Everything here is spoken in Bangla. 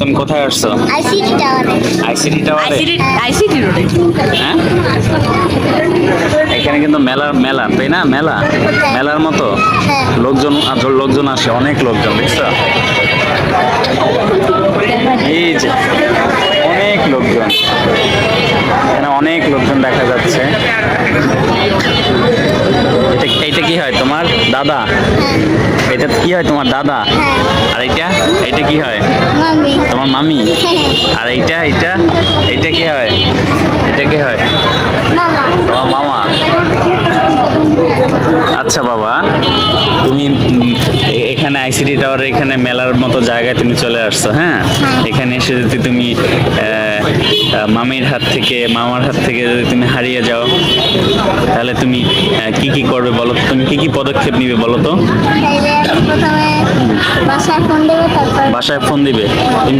তুমি কোথায় আসছো? আইসিটি টাওয়ারে। আইসিটি টাওয়ারে? আইসিটি রোডে। হ্যাঁ, এখানে কিন্তু মেলা তাই না? মেলার মতো হ্যাঁ। লোকজন আসে, অনেক লোকজন, বুঝছো? এই যে অনেক লোকজন, এখানে অনেক লোকজন দেখা যাচ্ছে। এইটা কি হয় তোমার দাদা? এটা কি হয় তোমার দাদা? আর এইটা কি হয় মামি। তোমার মামি? আর এইটা কি হয়? এটা কি হয়? মামা। তোমার মামা। আচ্ছা বাবা, তুমি এখানে আইসিটি টাওয়ারে এখানে মেলার মতো জায়গায় তুমি চলে আসছো। হ্যাঁ, এখানে এসে যদি তুমি মামার হাত থেকে যদি তুমি হারিয়ে যাও, তাহলে তুমি কি করবে বলো তো? তুমি কি পদক্ষেপ নিবে বলো তো? তাইলে প্রথমে বাসায় ফোন দেবে, তারপর বাসায় ফোন দিবে? তুমি